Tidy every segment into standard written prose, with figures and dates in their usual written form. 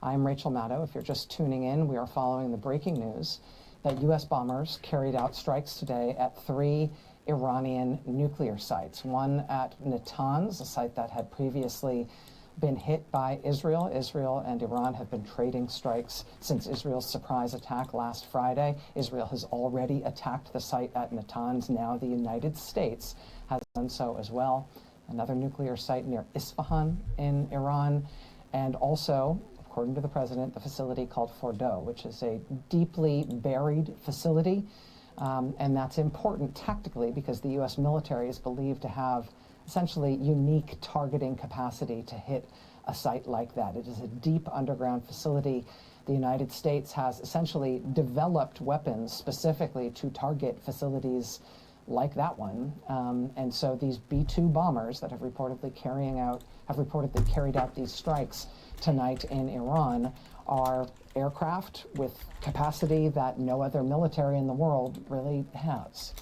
I'm Rachel Maddow. If you're just tuning in, we are following the breaking news that U.S. bombers carried out strikes today at 3 Iranian nuclear sites. One at Natanz, a site that had previously been hit by Israel. Israel and Iran have been trading strikes since Israel's surprise attack last Friday. Israel has already attacked the site at Natanz. Now the United States has done so as well. Another nuclear site near Isfahan in Iran, and also, according to the president, the facility called Fordo, which is a deeply buried facility. And that's important tactically because the U.S. military is believed to have essentially unique targeting capacity to hit a site like that. It is a deep underground facility. The United States has essentially developed weapons specifically to target facilities like that one. And so these B-2 bombers that have reportedly carried out these strikes tonight in Iran are aircraft with capacity that no other military in the world really has.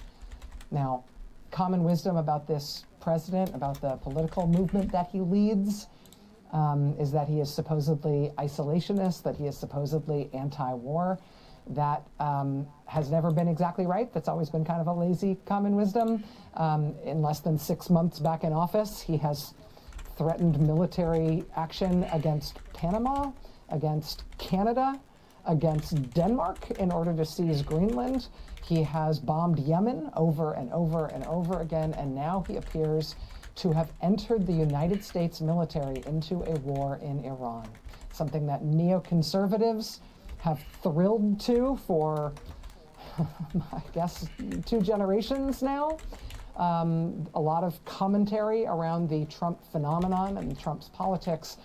Now, common wisdom about this president, about the political movement that he leads, is that he is supposedly isolationist, that he is supposedly anti-war. That has never been exactly right. That's always been kind of a lazy common wisdom. In less than 6 months back in office, he has threatened military action against Panama, against Canada, against Denmark in order to seize Greenland. He has bombed Yemen over and over and over again, and now he appears to have entered the United States military into a war in Iran, something that neoconservatives have thrilled to for, I guess, 2 generations now. A lot of commentary around the Trump phenomenon and Trump's politics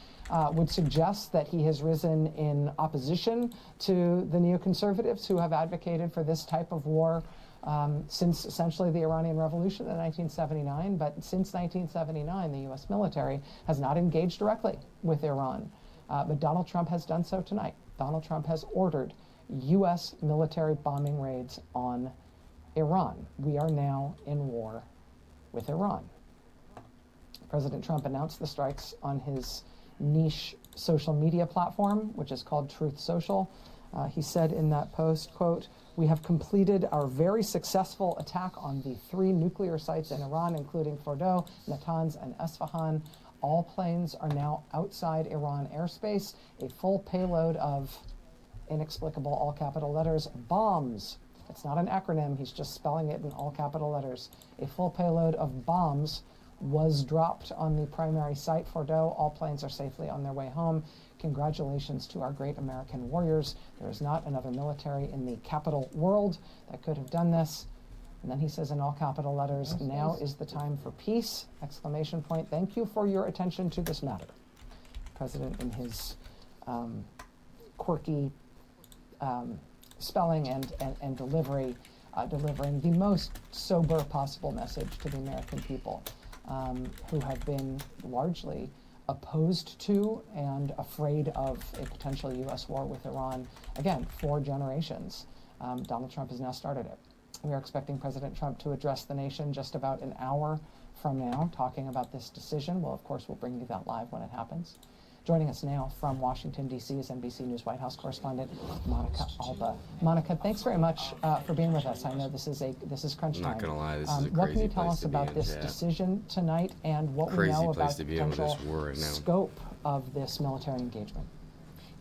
would suggest that he has risen in opposition to the neoconservatives who have advocated for this type of war since essentially the Iranian Revolution in 1979. But since 1979, the U.S. military has not engaged directly with Iran. But Donald Trump has done so tonight. Donald Trump has ordered U.S. military bombing raids on Iran. We are now in war with Iran. President Trump announced the strikes on his niche social media platform, which is called Truth Social. He said in that post, quote, "We have completed our very successful attack on the 3 nuclear sites in Iran, including Fordo, Natanz, and Esfahan. All planes are now outside Iran airspace. A full payload of," inexplicable all capital letters, "bombs." It's not an acronym, he's just spelling it in all capital letters. "A full payload of bombs was dropped on the primary site, Fordo. All planes are safely on their way home. Congratulations to our great American warriors. There is not another military in the capital world that could have done this." And then he says in all capital letters, "Now is the time for peace!" Exclamation point. "Thank you for your attention to this matter." President, in his quirky spelling and delivery, delivering the most sober possible message to the American people, who have been largely opposed to and afraid of a potential U.S. war with Iran, again, for generations. Donald Trump has now started it. We are expecting President Trump to address the nation just about an hour from now, talking about this decision. Well, of course, we'll bring you that live when it happens. Joining us now from Washington, D.C. is NBC News White House correspondent Monica Alba. Monica, thanks very much for being with us. I know this is crunch time. I'm not going to lie, this is a crazy what can you tell place us to be about in, this decision tonight and what we know about the potential scope of this military engagement?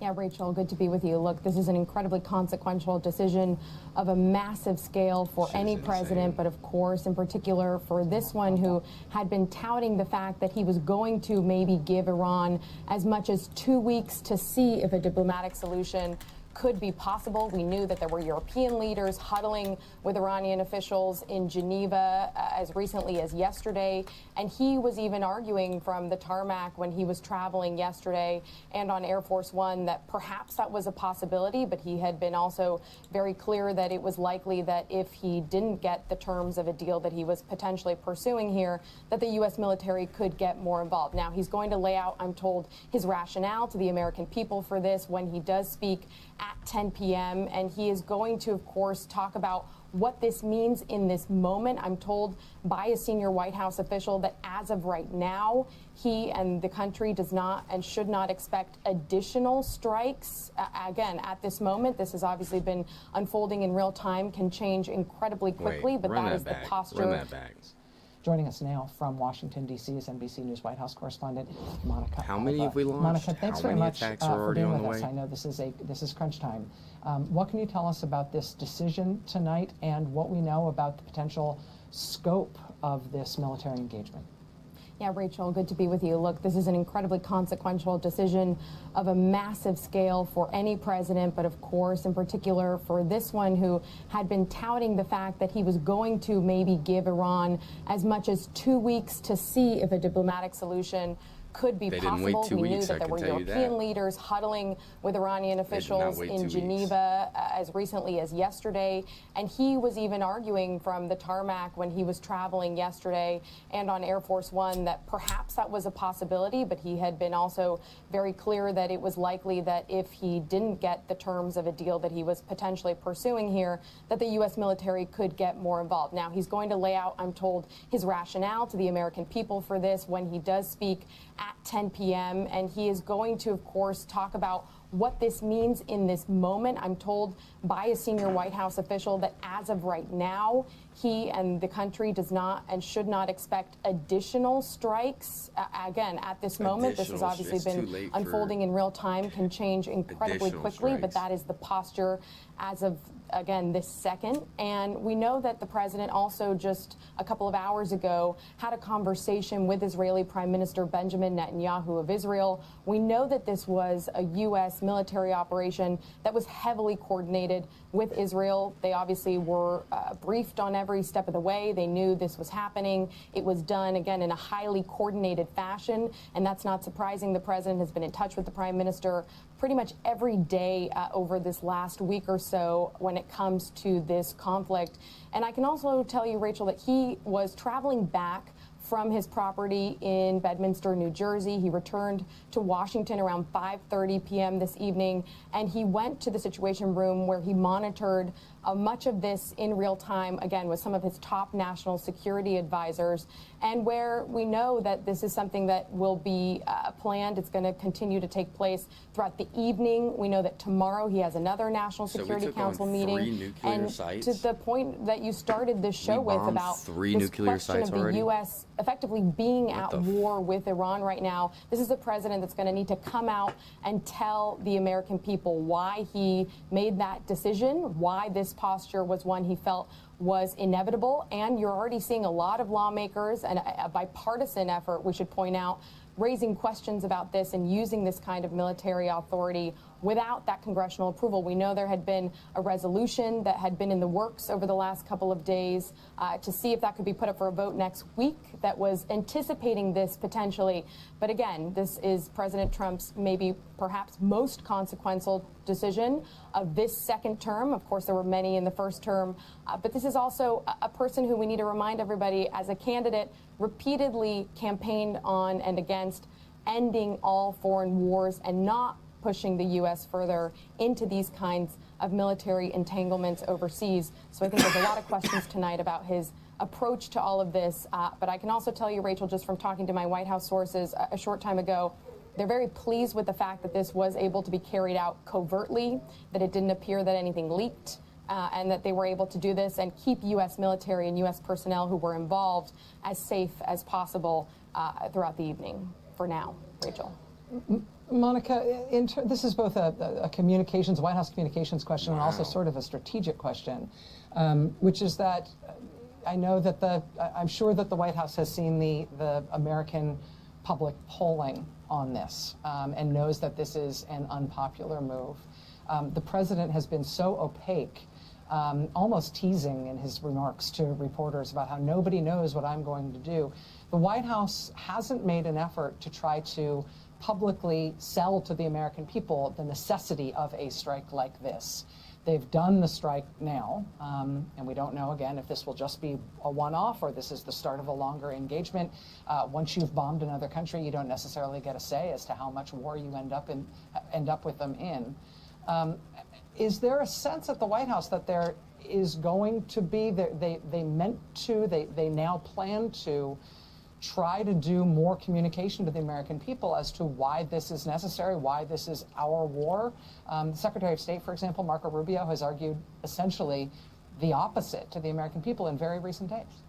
Yeah, Rachel, good to be with you. Look, this is an incredibly consequential decision of a massive scale for any president, but of course, in particular, for this one who had been touting the fact that he was going to maybe give Iran as much as 2 weeks to see if a diplomatic solution could be possible. We knew that there were European leaders huddling with Iranian officials in Geneva as recently as yesterday. And he was even arguing from the tarmac when he was traveling yesterday and on Air Force One that perhaps that was a possibility. But he had been also very clear that it was likely that if he didn't get the terms of a deal that he was potentially pursuing here, that the U.S. military could get more involved. Now, he's going to lay out, I'm told, his rationale to the American people for this when he does speak at 10 p.m. And he is going to, of course, talk about what this means in this moment. I'm told by a senior White House official that as of right now, he and the country does not and should not expect additional strikes. Again, at this moment, this has obviously been unfolding in real time, can change incredibly quickly, but that is the posture. Run that back. Joining us now from Washington, D.C. is NBC News White House correspondent Monica. How many have we launched? Monica, thanks very much for being with us. Way? I know this is crunch time. What can you tell us about this decision tonight and what we know about the potential scope of this military engagement? Yeah, Rachel, good to be with you. Look, this is an incredibly consequential decision of a massive scale for any president, but of course, in particular, for this one who had been touting the fact that he was going to maybe give Iran as much as 2 weeks to see if a diplomatic solution could be possible. Didn't wait 2 we weeks, knew that there were European leaders huddling with Iranian officials in Geneva as recently as yesterday. And he was even arguing from the tarmac when he was traveling yesterday and on Air Force One that perhaps that was a possibility, but he had been also very clear that it was likely that if he didn't get the terms of a deal that he was potentially pursuing here, that the U.S. military could get more involved. Now, he's going to lay out, I'm told, his rationale to the American people for this when he does speak at 10 p.m. And he is going to, of course, talk about what this means in this moment. I'm told by a senior White House official that as of right now, he and the country does not and should not expect additional strikes. Again, at this moment, this has obviously been unfolding in real time, can change incredibly quickly, but that is the posture as of, again, this second. And we know that the president also just a couple of hours ago had a conversation with Israeli Prime Minister Benjamin Netanyahu of Israel. We know that this was a U.S. military operation that was heavily coordinated with Israel. They obviously were briefed on every step of the way. They knew this was happening. It was done, again, in a highly coordinated fashion, and that's not surprising. The president has been in touch with the prime minister pretty much every day over this last week or so when it comes to this conflict. And I can also tell you, Rachel, that he was traveling back from his property in Bedminster, New Jersey. He returned to Washington around 5:30 p.m. this evening, and he went to the Situation Room where he monitored much of this in real time, again, with some of his top national security advisors, and where we know that this is something that will be planned. It's going to continue to take place throughout the evening. We know that tomorrow he has another National Security Council meeting. And to the point that you started this show with about this question of the U.S. effectively being at war with Iran right now, this is a president that's going to need to come out and tell the American people why he made that decision, why this posture was one he felt was inevitable. And you're already seeing a lot of lawmakers, and a bipartisan effort, we should point out, raising questions about this and using this kind of military authority without that congressional approval. We know there had been a resolution that had been in the works over the last couple of days to see if that could be put up for a vote next week that was anticipating this potentially. But again, this is President Trump's maybe perhaps most consequential decision of this second term. Of course, there were many in the first term, but this is also a person who we need to remind everybody as a candidate repeatedly campaigned on and against ending all foreign wars and not pushing the U.S. further into these kinds of military entanglements overseas. So I think there's a lot of questions tonight about his approach to all of this. But I can also tell you, Rachel, just from talking to my White House sources a short time ago, they're very pleased with the fact that this was able to be carried out covertly, that it didn't appear that anything leaked, and that they were able to do this and keep U.S. military and U.S. personnel who were involved as safe as possible throughout the evening for now. Rachel. Monica, this is both a communications, White House communications question and also sort of a strategic question, which is that I know that I'm sure that the White House has seen the American public polling on this and knows that this is an unpopular move. The president has been so opaque, almost teasing in his remarks to reporters about how nobody knows what I'm going to do. The White House hasn't made an effort to try to publicly sell to the American people the necessity of a strike like this. They've done the strike now, and we don't know, again, if this will just be a one-off or this is the start of a longer engagement. Once you've bombed another country, you don't necessarily get a say as to how much war you end up with them in. Is there a sense at the White House that there is going to be, they meant to, they now plan to try to do more communication to the American people as to why this is necessary, why this is our war. The Secretary of State, for example, Marco Rubio, has argued essentially the opposite to the American people in very recent days.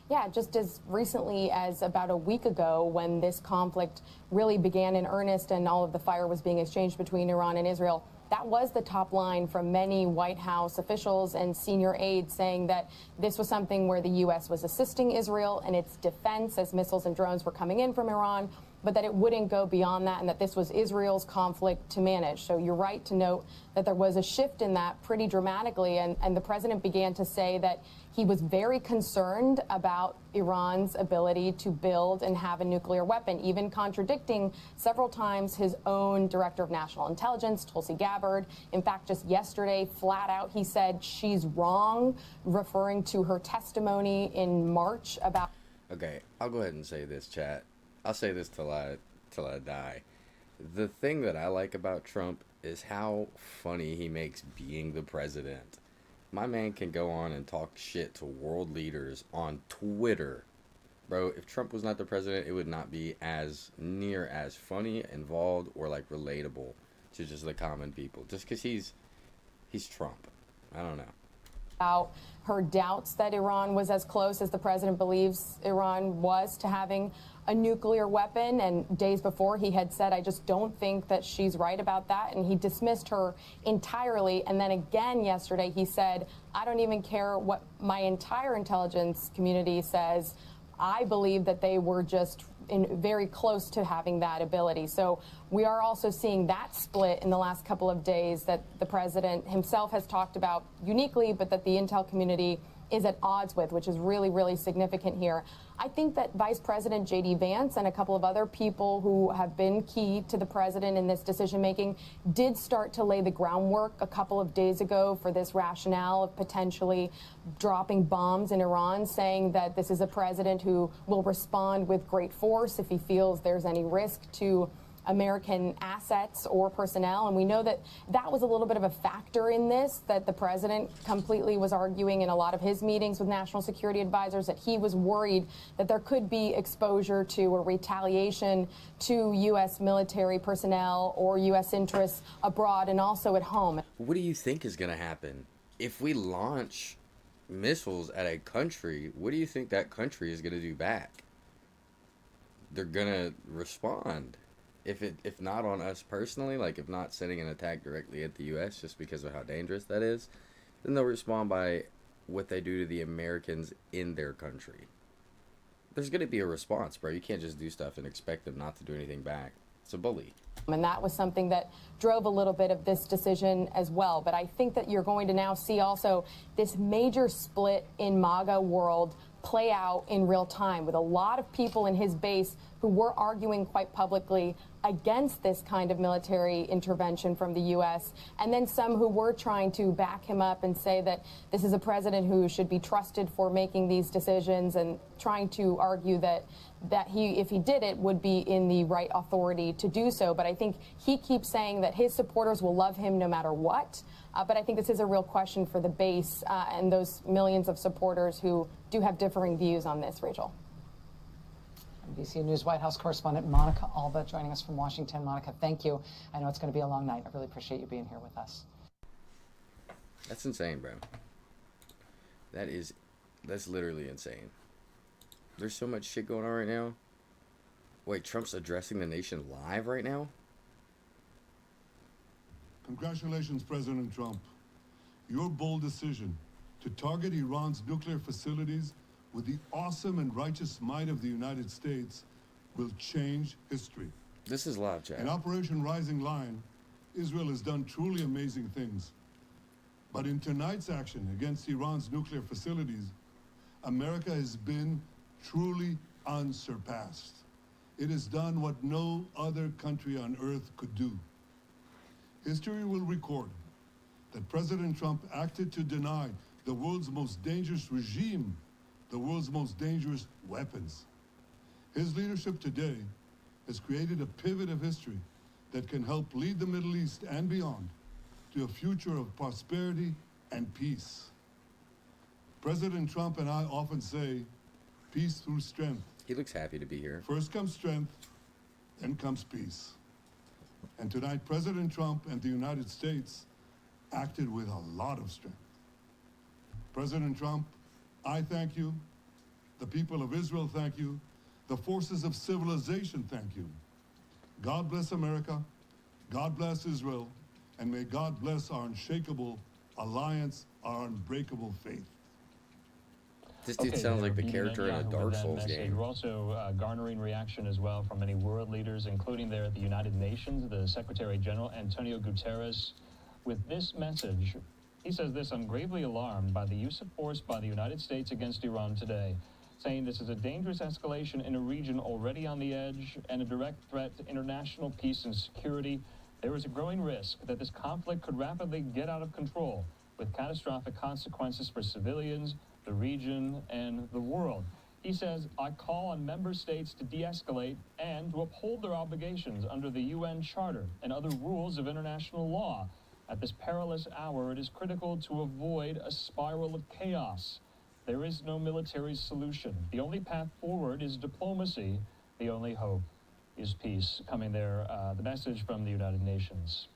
Yeah, just as recently as about a week ago, when this conflict really began in earnest and all of the fire was being exchanged between Iran and Israel, that was the top line from many White House officials and senior aides, saying that this was something where the U.S. was assisting Israel in its defense as missiles and drones were coming in from Iran, but that it wouldn't go beyond that and that this was Israel's conflict to manage. So you're right to note that there was a shift in that pretty dramatically, and the president began to say that he was very concerned about Iran's ability to build and have a nuclear weapon, even contradicting several times his own director of national intelligence, Tulsi Gabbard. In fact, just yesterday, flat out, he said she's wrong, referring to her testimony in March about... Okay, I'll go ahead and say this, chat. I'll say this till I die. The thing that I like about Trump is how funny he makes being the president. My man can go on and talk shit to world leaders on Twitter. Bro, if Trump was not the president, it would not be as near as funny, involved, or like relatable to just the common people. Just because he's Trump. I don't know. About her doubts that Iran was as close as the president believes Iran was to having a nuclear weapon, and days before he had said, I just don't think that she's right about that, and he dismissed her entirely. And then again yesterday he said, I don't even care what my entire intelligence community says. I believe that they were just very close to having that ability. So we are also seeing that split in the last couple of days that the president himself has talked about uniquely, but that the intel community is at odds with, which is really, really significant here. I think that Vice President J.D. Vance and a couple of other people who have been key to the president in this decision-making did start to lay the groundwork a couple of days ago for this rationale of potentially dropping bombs in Iran, saying that this is a president who will respond with great force if he feels there's any risk to American assets or personnel. And we know that that was a little bit of a factor in this, that the president completely was arguing in a lot of his meetings with national security advisors that he was worried that there could be exposure to or retaliation to U.S. military personnel or U.S. interests abroad and also at home. What do you think is going to happen? If we launch missiles at a country, what do you think that country is going to do back? They're going to respond. If not on us personally, like if not sending an attack directly at the U.S. just because of how dangerous that is, then they'll respond by what they do to the Americans in their country. There's going to be a response, bro. You can't just do stuff and expect them not to do anything back. It's a bully. And that was something that drove a little bit of this decision as well. But I think that you're going to now see also this major split in MAGA world play out in real time, with a lot of people in his base who were arguing quite publicly against this kind of military intervention from the U.S., and then some who were trying to back him up and say that this is a president who should be trusted for making these decisions, and trying to argue that he, if he did it, would be in the right authority to do so. But I think he keeps saying that his supporters will love him no matter what. But I think this is a real question for the base and those millions of supporters who do have differing views on this, Rachel. NBC News White House correspondent Monica Alba joining us from Washington. Monica, thank you. I know it's going to be a long night. I really appreciate you being here with us. That's insane, bro. That's literally insane. There's so much shit going on right now. Wait, Trump's addressing the nation live right now? Congratulations, President Trump. Your bold decision to target Iran's nuclear facilities with the awesome and righteous might of the United States will change history. This is live, chat. In Operation Rising Lion, Israel has done truly amazing things. But in tonight's action against Iran's nuclear facilities, America has been truly unsurpassed. It has done what no other country on earth could do. History will record that President Trump acted to deny the world's most dangerous regime the world's most dangerous weapons. His leadership today has created a pivot of history that can help lead the Middle East and beyond to a future of prosperity and peace. President Trump and I often say, peace through strength. He looks happy to be here. First comes strength, then comes peace. And tonight, President Trump and the United States acted with a lot of strength. President Trump, I thank you. The people of Israel thank you. The forces of civilization thank you. God bless America. God bless Israel. And may God bless our unshakable alliance, our unbreakable faith. This dude sounds like the character in a Dark Souls game. We're also garnering reaction as well from many world leaders, including there at the United Nations, the Secretary General Antonio Guterres, with this message. He says this: "I'm gravely alarmed by the use of force by the United States against Iran today, saying this is a dangerous escalation in a region already on the edge and a direct threat to international peace and security. There is a growing risk that this conflict could rapidly get out of control, with catastrophic consequences for civilians, the region, and the world." He says, "I call on member states to de-escalate and to uphold their obligations under the UN Charter and other rules of international law. At this perilous hour, it is critical to avoid a spiral of chaos. There is no military solution. The only path forward is diplomacy. The only hope is peace." Coming there, the message from the United Nations.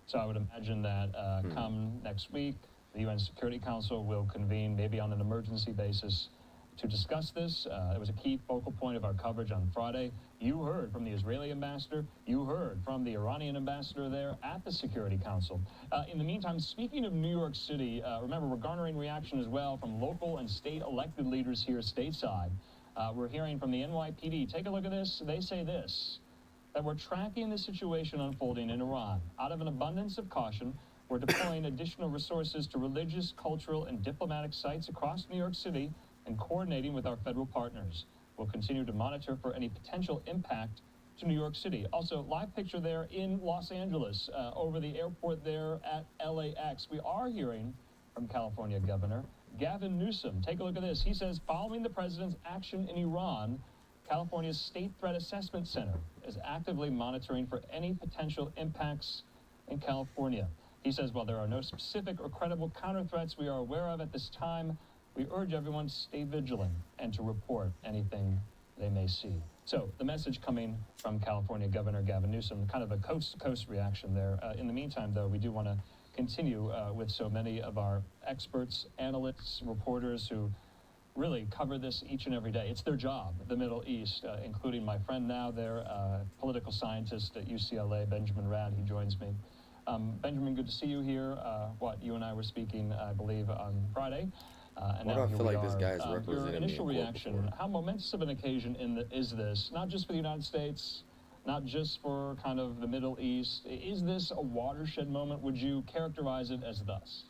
So I would imagine that come next week, the UN Security Council will convene, maybe on an emergency basis, to discuss this. It was a key focal point of our coverage on Friday. You heard from the Israeli ambassador. You heard from the Iranian ambassador there at the Security Council. In the meantime, speaking of New York City, remember, we're garnering reaction as well from local and state elected leaders here stateside. We're hearing from the NYPD. Take a look at this. They say this, that we're tracking the situation unfolding in Iran. Out of an abundance of caution, we're deploying additional resources to religious, cultural, and diplomatic sites across New York City and coordinating with our federal partners. We'll continue to monitor for any potential impact to New York City. Also, live picture there in Los Angeles, over the airport there at LAX. We are hearing from California Governor Gavin Newsom. Take a look at this. He says, following the president's action in Iran, California's State Threat Assessment Center is actively monitoring for any potential impacts in California. He says, while there are no specific or credible counter threats we are aware of at this time, we urge everyone to stay vigilant and to report anything they may see. So the message coming from California Governor Gavin Newsom, kind of a coast-to-coast reaction there. In the meantime, though, we do want to continue with so many of our experts, analysts, reporters who really cover this each and every day. It's their job, the Middle East, including my friend now there, political scientist at UCLA, Benjamin Rad. He joins me. Benjamin, good to see you here. You and I were speaking, I believe, on Friday. And Why now do I feel like this guy's your representing initial me in court reaction, before? how momentous of an occasion is this, not just for the United States, not just for kind of the Middle East? Is this a watershed moment? Would you characterize it as thus?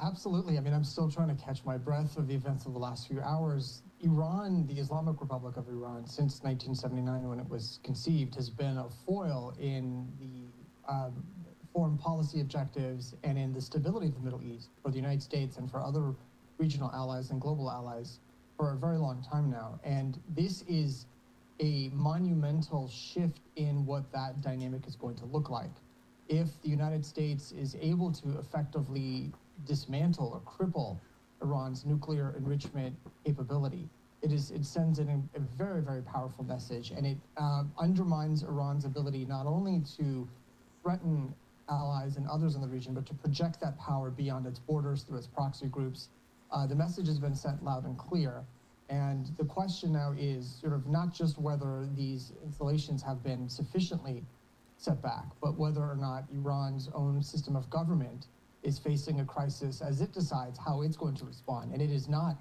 Absolutely. I mean, I'm still trying to catch my breath of the events of the last few hours. Iran, the Islamic Republic of Iran, since 1979 when it was conceived, has been a foil in the foreign policy objectives and in the stability of the Middle East for the United States and for other regional allies and global allies for a very long time now. And this is a monumental shift in what that dynamic is going to look like. If the United States is able to effectively dismantle or cripple Iran's nuclear enrichment capability, it sends in a very, very powerful message, and it undermines Iran's ability not only to threaten allies and others in the region, but to project that power beyond its borders through its proxy groups. The message has been sent loud and clear. And the question now is sort of not just whether these installations have been sufficiently set back, but whether or not Iran's own system of government is facing a crisis as it decides how it's going to respond. And it is not,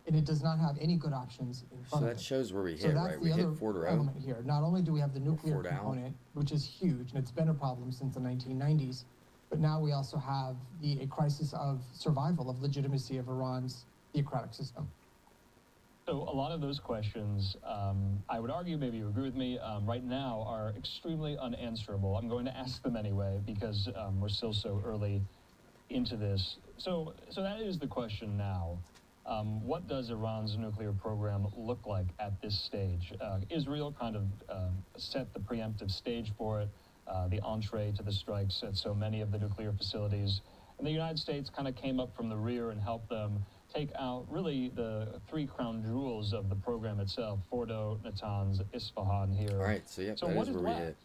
and it does not have any good options in front So of it. that shows where we So hit, that's right? the We hit other Fort Row. element here. Not only do we have the nuclear Fort Allen. component, which is huge, and it's been a problem since the 1990s, but now we also have a crisis of survival, of legitimacy of Iran's theocratic system. So a lot of those questions, I would argue, maybe you agree with me, right now are extremely unanswerable. I'm going to ask them anyway because we're still so early into this. So that is the question now. What does Iran's nuclear program look like at this stage? Israel kind of set the preemptive stage for it, the entree to the strikes at so many of the nuclear facilities And the United States kind of came up from the rear and helped them take out really the three crown jewels of the program itself, Fordo, Natanz, Isfahan here. All right, so yeah, So that what is is where we left? hit.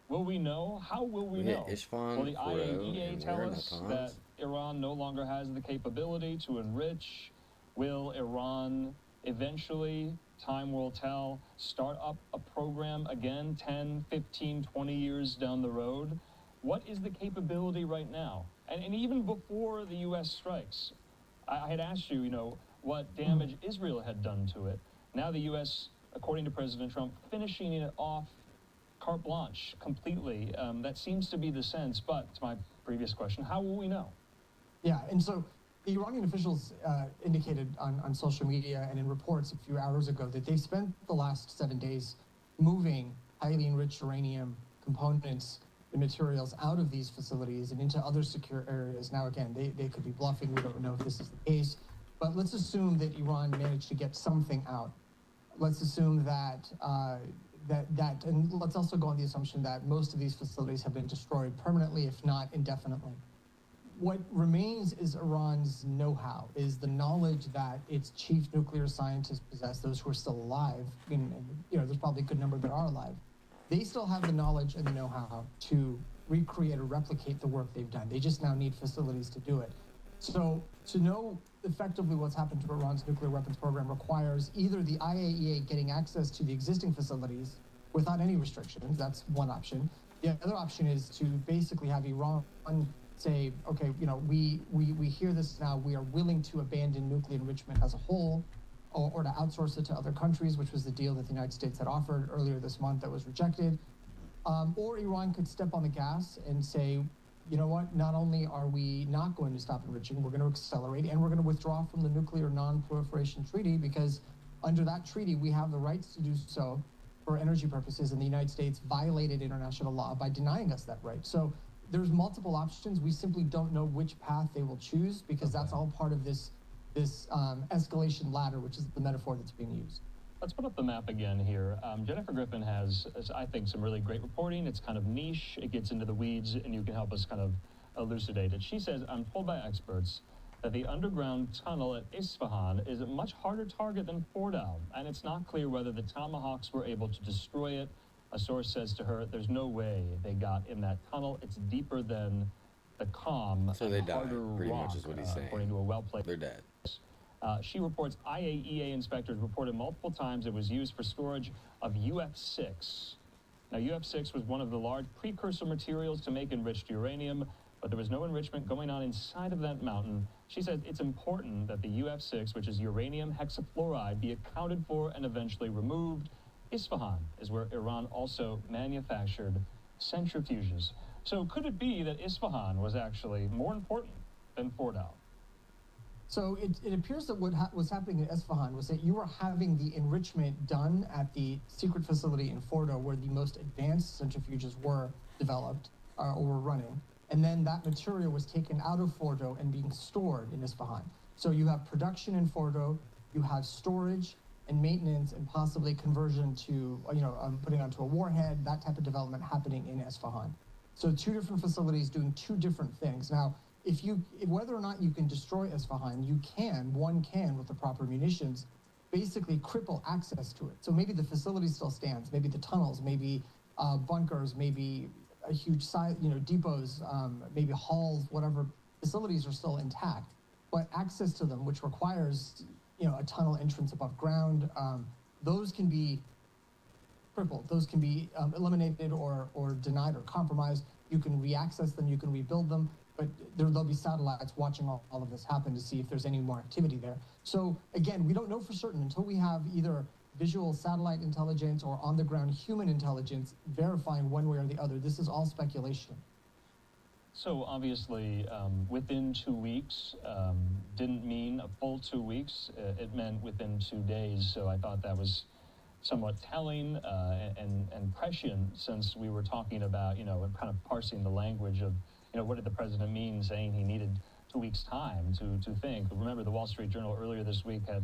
Will we know? How will we We know? hit Isfahan, Will the Fordo, IAEA and tell where, us Natanz? that Iran no longer has the capability to enrich? Will Iran eventually, time will tell, start up a program again 10, 15, 20 years down the road? What is the capability right now? And even before the U.S. strikes, I had asked you, what damage Israel had done to it. Now the U.S., according to President Trump, finishing it off carte blanche completely. That seems to be the sense, but to my previous question, how will we know? Yeah, and so the Iranian officials indicated on social media and in reports a few hours ago that they spent the last 7 days moving highly enriched uranium components and materials out of these facilities and into other secure areas. Now, again, they could be bluffing. We don't know if this is the case. But let's assume that Iran managed to get something out. Let's assume that, and let's also go on the assumption that most of these facilities have been destroyed permanently, if not indefinitely. What remains is Iran's know-how, is the knowledge that its chief nuclear scientists possess, those who are still alive, and there's probably a good number that are alive. They still have the knowledge and the know-how to recreate or replicate the work they've done. They just now need facilities to do it. So to know effectively what's happened to Iran's nuclear weapons program requires either the IAEA getting access to the existing facilities without any restrictions. That's one option. The other option is to basically have Iran say, okay, we hear this now, we are willing to abandon nuclear enrichment as a whole, or to outsource it to other countries, which was the deal that the United States had offered earlier this month that was rejected. Or Iran could step on the gas and say, you know what, not only are we not going to stop enriching, we're going to accelerate, and we're going to withdraw from the Nuclear Non-Proliferation Treaty, because under that treaty, we have the rights to do so for energy purposes, and the United States violated international law by denying us that right. So there's multiple options. We simply don't know which path they will choose, because that's all part of this escalation ladder, which is the metaphor that's being used. Let's put up the map again here. Jennifer Griffin has, I think, some really great reporting. It's kind of niche. It gets into the weeds, and you can help us kind of elucidate it. She says, I'm told by experts that the underground tunnel at Isfahan is a much harder target than Fordow, and it's not clear whether the Tomahawks were able to destroy it. A source says to her, there's no way they got in that tunnel. It's deeper than the calm. So they died, harder pretty rock, much is what he's saying. according to a well-placed. They're dead. She reports IAEA inspectors reported multiple times it was used for storage of UF6. Now, UF6 was one of the large precursor materials to make enriched uranium, but there was no enrichment going on inside of that mountain. She said it's important that the UF6, which is uranium hexafluoride, be accounted for and eventually removed. Isfahan is where Iran also manufactured centrifuges. So could it be that Isfahan was actually more important than Fordow? So it appears that what was happening in Isfahan was that you were having the enrichment done at the secret facility in Fordo, where the most advanced centrifuges were developed or were running. And then that material was taken out of Fordo and being stored in Isfahan. So you have production in Fordo, you have storage and maintenance and possibly conversion to, putting onto a warhead, that type of development happening in Isfahan. So two different facilities doing two different things. Now, whether or not you can destroy Isfahan, one can with the proper munitions, basically cripple access to it. So maybe the facility still stands, maybe the tunnels, maybe bunkers, maybe a huge size, depots, maybe halls, whatever facilities are still intact. But access to them, which requires, a tunnel entrance above ground, those can be crippled. Those can be eliminated or denied or compromised. You can re-access them, you can rebuild them. But there'll be satellites watching all of this happen to see if there's any more activity there. So again, we don't know for certain until we have either visual satellite intelligence or on-the-ground human intelligence verifying one way or the other. This is all speculation. So obviously, within 2 weeks didn't mean a full 2 weeks. It meant within 2 days. So I thought that was somewhat telling and prescient, since we were talking about, kind of parsing the language of, what did the president mean saying he needed 2 weeks' time to think? Remember, the Wall Street Journal earlier this week had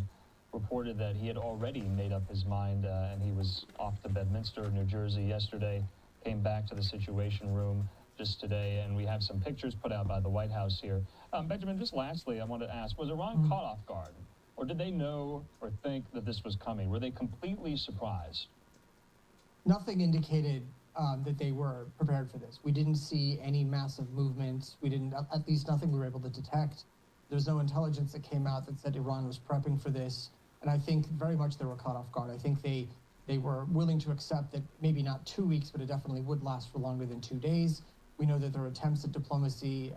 reported that he had already made up his mind, and he was off to Bedminster, New Jersey yesterday, came back to the Situation Room, just today, and we have some pictures put out by the White House here. Benjamin, just lastly, I wanted to ask, was Iran caught off guard? Or did they know or think that this was coming? Were they completely surprised? Nothing indicated that they were prepared for this. We didn't see any massive movements. We didn't, at least nothing we were able to detect. There's no intelligence that came out that said Iran was prepping for this. And I think very much they were caught off guard. I think they were willing to accept that maybe not 2 weeks, but it definitely would last for longer than 2 days. We know that there were attempts at diplomacy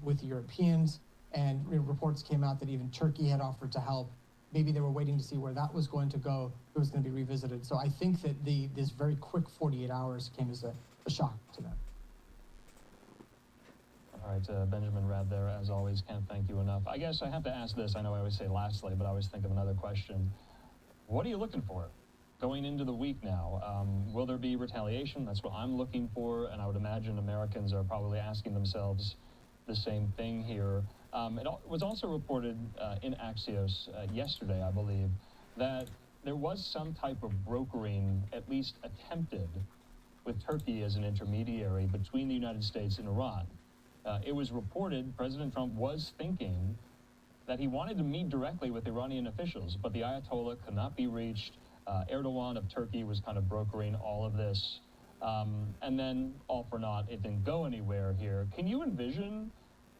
with the Europeans, and reports came out that even Turkey had offered to help. Maybe they were waiting to see where that was going to go. It was going to be revisited. So I think that this very quick 48 hours came as a shock to them. All right, Benjamin Rad there, as always, can't thank you enough. I guess I have to ask this. I know I always say lastly, but I always think of another question. What are you looking for going into the week now? Will there be retaliation? That's what I'm looking for, and I would imagine Americans are probably asking themselves the same thing here. It was also reported in Axios yesterday, I believe, that there was some type of brokering, at least attempted, with Turkey as an intermediary between the United States and Iran. It was reported President Trump was thinking that he wanted to meet directly with Iranian officials, but the Ayatollah could not be reached. Erdogan of Turkey was kind of brokering all of this. And then, all for naught, it didn't go anywhere here. Can you envision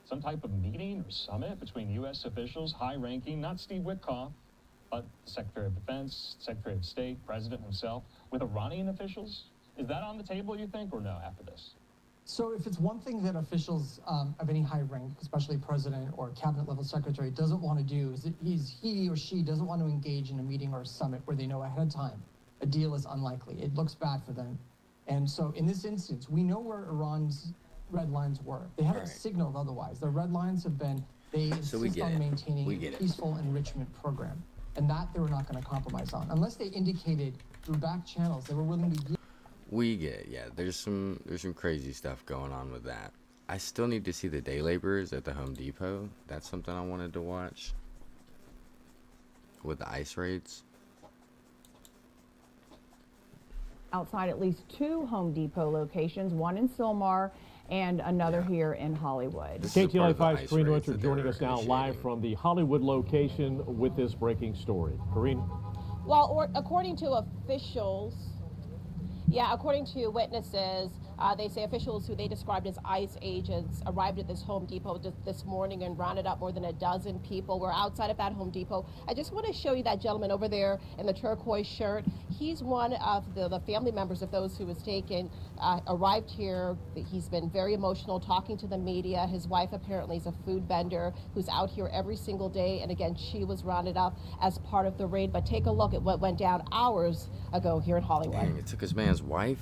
some type of meeting or summit between U.S. officials, high-ranking, not Steve Witkoff, but Secretary of Defense, Secretary of State, President himself, with Iranian officials? Is that on the table, you think, or no, after this? So if it's one thing that officials of any high rank, especially president or cabinet level secretary, doesn't want to do is he or she doesn't want to engage in a meeting or a summit where they know ahead of time a deal is unlikely. It looks bad for them. And so in this instance, we know where Iran's red lines were. They haven't signaled otherwise. Their red lines have been, they insist on maintaining a peaceful enrichment program. And that they were not going to compromise on. Unless they indicated through back channels they were willing to give. We get it, yeah. There's some crazy stuff going on with that. I still need to see the day laborers at the Home Depot. That's something I wanted to watch. With the ICE raids. Outside at least 2 Home Depot locations, one in Sylmar and another here in Hollywood. KTLA 5's Corrine Winter joining us now live from the Hollywood location with this breaking story. Corrine? Well, according to officials, according to witnesses, they say officials who they described as ICE agents arrived at this Home Depot this morning and rounded up more than a dozen people. We're outside of that Home Depot. I just want to show you that gentleman over there in the turquoise shirt. He's one of the family members of those who was taken, arrived here. He's been very emotional talking to the media. His wife apparently is a food vendor who's out here every single day. And again, she was rounded up as part of the raid. But take a look at what went down hours ago here in Hollywood. Dang, it took his man's wife?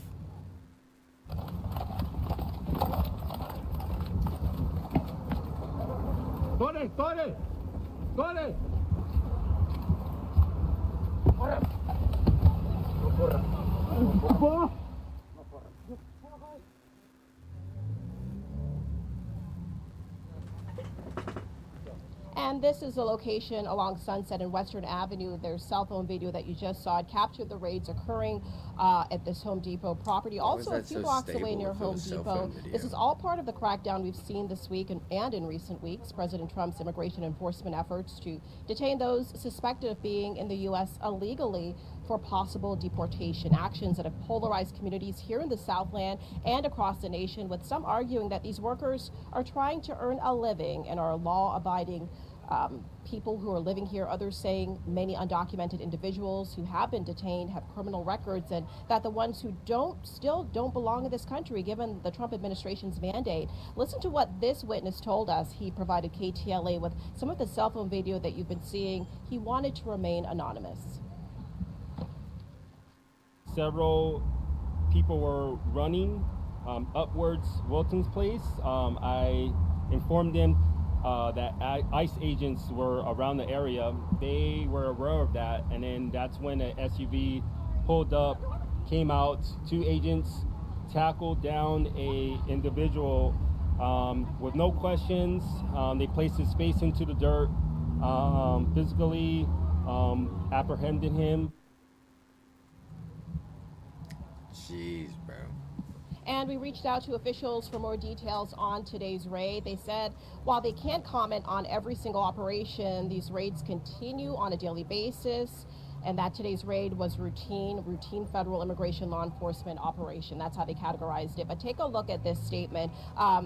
And this is a location along Sunset and Western Avenue. There's cell phone video that you just saw. It captured the raids occurring at this Home Depot property. Also, a few blocks away near Home Depot. This is all part of the crackdown we've seen this week and in recent weeks. President Trump's immigration enforcement efforts to detain those suspected of being in the U.S. illegally for possible deportation. Actions that have polarized communities here in the Southland and across the nation, with some arguing that these workers are trying to earn a living and are law-abiding people who are living here. Others saying many undocumented individuals who have been detained have criminal records, and that the ones who still don't belong in this country given the Trump administration's mandate. Listen to what this witness told us. He provided KTLA with some of the cell phone video that you've been seeing. He wanted to remain anonymous. Several people were running upwards Wilton's Place. I informed them that ICE agents were around the area. They were aware of that, and then that's when an SUV pulled up, came out. 2 agents tackled down a individual with no questions. They placed his face into the dirt, physically apprehended him. Jeez, bro. And we reached out to officials for more details on today's raid. They said while they can't comment on every single operation, these raids continue on a daily basis, and that today's raid was routine federal immigration law enforcement operation. That's how they categorized it. But take a look at this statement.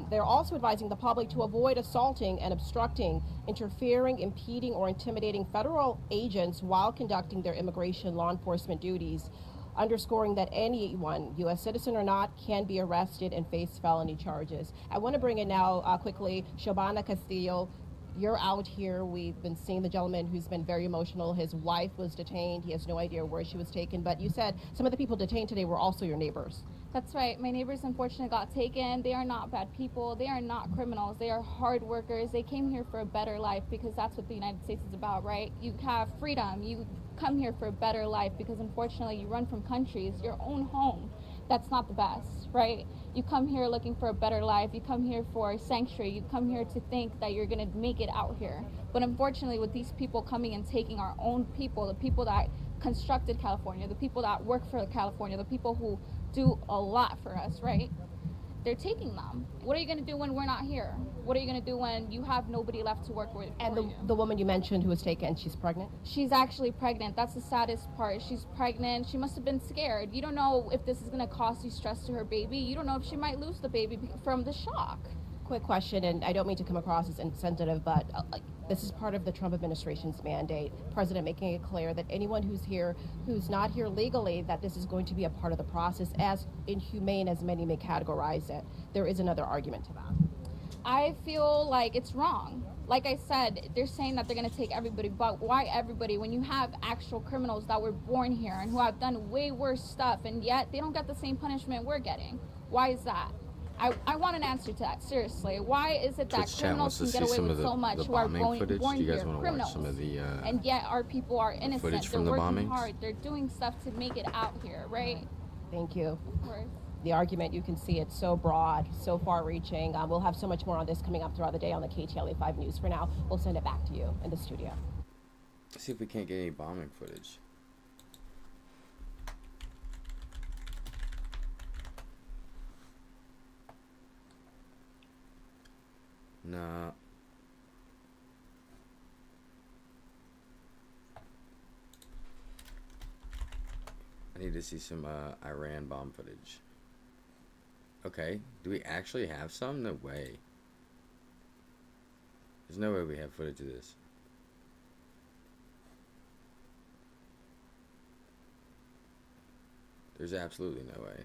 They're also advising the public to avoid assaulting and obstructing, interfering, impeding, or intimidating federal agents while conducting their immigration law enforcement duties, underscoring that anyone, U.S. citizen or not, can be arrested and face felony charges. I want to bring in now quickly Shobana Castillo. You're out here. We've been seeing the gentleman who's been very emotional. His wife was detained. He has no idea where she was taken. But you said some of the people detained today were also your neighbors. That's right. My neighbors unfortunately got taken. They are not bad people. They are not criminals. They are hard workers. They came here for a better life because that's what the United States is about, right? You have freedom. You come here for a better life because unfortunately you run from countries, your own home. That's not the best, right? You come here looking for a better life. You come here for sanctuary. You come here to think that you're going to make it out here. But unfortunately, with these people coming and taking our own people, the people that constructed California, the people that work for California, the people who do a lot for us, right? They're taking them. What are you going to do when we're not here? What are you going to do when you have nobody left to work with? And the woman you mentioned who was taken, she's pregnant? She's actually pregnant. That's the saddest part. She's pregnant. She must have been scared. You don't know if this is going to cause you stress to her baby. You don't know if she might lose the baby from the shock. Quick question, and I don't mean to come across as insensitive, but this is part of the Trump administration's mandate. President making it clear that anyone who's here, who's not here legally, that this is going to be a part of the process, as inhumane as many may categorize it. There is another argument to that. I feel like it's wrong. Like I said, they're saying that they're going to take everybody, but why everybody when you have actual criminals that were born here and who have done way worse stuff, and yet they don't get the same punishment we're getting? Why is that? I want an answer to that, seriously. Why is it that criminals can get away with so much who are born here, criminals, and yet our people are innocent? They're working hard. They're doing stuff to make it out here, right? Thank you. Of course. The argument, you can see it's so broad, so far-reaching. We'll have so much more on this coming up throughout the day on the KTLA 5 News. For now, we'll send it back to you in the studio. Let's see if we can't get any bombing footage. Nah. I need to see some Iran bomb footage. Okay, do we actually have some? No way. There's no way we have footage of this. There's absolutely no way.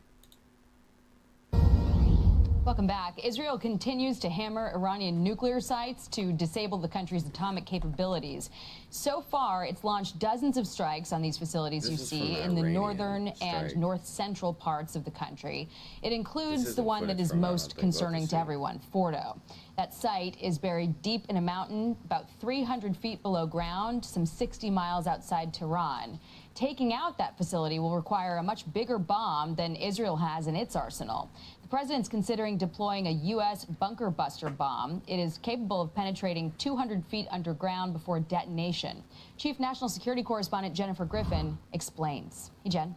Welcome back. Israel continues to hammer Iranian nuclear sites to disable the country's atomic capabilities. So far, it's launched dozens of strikes on these facilities you see in the northern and north-central parts of the country. It includes the one that is most concerning to everyone, Fordo. That site is buried deep in a mountain, about 300 feet below ground, some 60 miles outside Tehran. Taking out that facility will require a much bigger bomb than Israel has in its arsenal. The president's considering deploying a U.S. bunker buster bomb. It is capable of penetrating 200 feet underground before detonation. Chief National Security Correspondent Jennifer Griffin explains. Hey, Jen.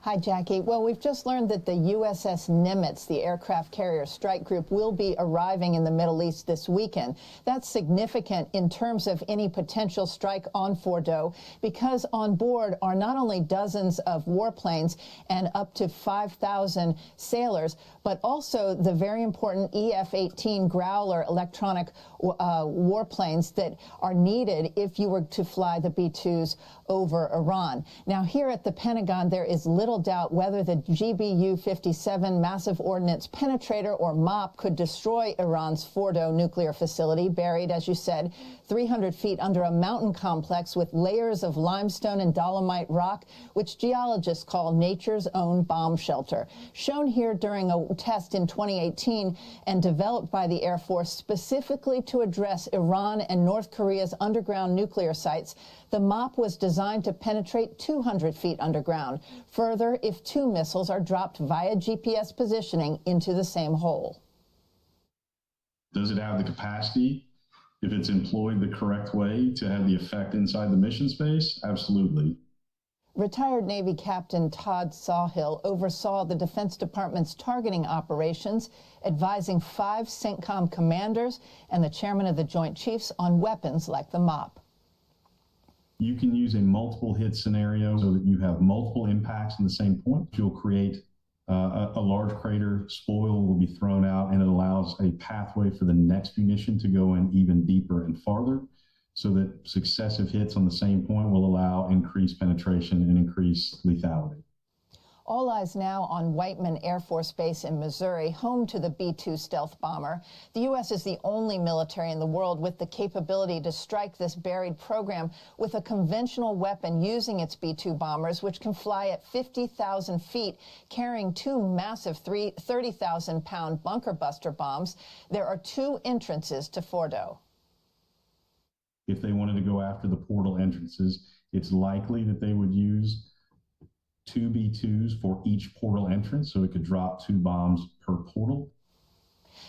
Hi, Jackie. Well, we've just learned that the USS Nimitz, the aircraft carrier strike group, will be arriving in the Middle East this weekend. That's significant in terms of any potential strike on Fordo, because on board are not only dozens of warplanes and up to 5,000 sailors, but also the very important EF-18 Growler electronic warplanes that are needed if you were to fly the B-2s over Iran. Now, here at the Pentagon, there is little doubt whether the GBU-57 massive ordnance penetrator, or MOP, could destroy Iran's Fordo nuclear facility, buried, as you said, 300 feet under a mountain complex with layers of limestone and dolomite rock, which geologists call nature's own bomb shelter. Shown here during a test in 2018 and developed by the Air Force specifically to address Iran and North Korea's underground nuclear sites, the MOP was designed to penetrate 200 feet underground. Further, if two missiles are dropped via GPS positioning into the same hole. Does it have the capacity, if it's employed the correct way, to have the effect inside the mission space? Absolutely. Retired Navy Captain Todd Sawhill oversaw the Defense Department's targeting operations, advising 5 CENTCOM commanders and the chairman of the Joint Chiefs on weapons like the MOP. You can use a multiple hit scenario so that you have multiple impacts in the same point. You'll create a large crater, spoil will be thrown out, and it allows a pathway for the next munition to go in even deeper and farther, so that successive hits on the same point will allow increased penetration and increased lethality. All eyes now on Whiteman Air Force Base in Missouri, home to the B-2 stealth bomber. The U.S. is the only military in the world with the capability to strike this buried program with a conventional weapon using its B-2 bombers, which can fly at 50,000 feet, carrying 2 massive 30,000-pound bunker buster bombs. There are 2 entrances to Fordo. If they wanted to go after the portal entrances, it's likely that they would use 2 B-2s for each portal entrance, so it could drop 2 bombs per portal.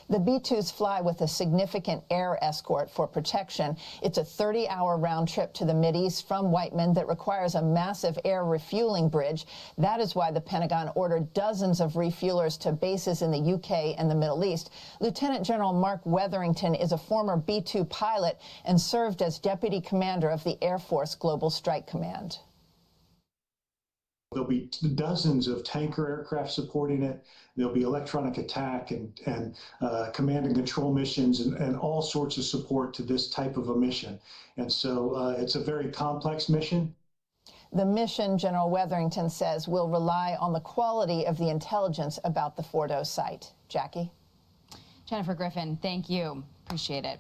The B-2s fly with a significant air escort for protection. It's a 30-hour round trip to the Mideast from Whiteman that requires a massive air refueling bridge. That is why the Pentagon ordered dozens of refuelers to bases in the UK and the Middle East. Lieutenant General Mark Wetherington is a former B-2 pilot and served as deputy commander of the Air Force Global Strike Command. There'll be dozens of tanker aircraft supporting it. There'll be electronic attack and command and control missions and all sorts of support to this type of a mission. And so it's a very complex mission. The mission, General Wetherington says, will rely on the quality of the intelligence about the Fordo site. Jackie? Jennifer Griffin, thank you. Appreciate it.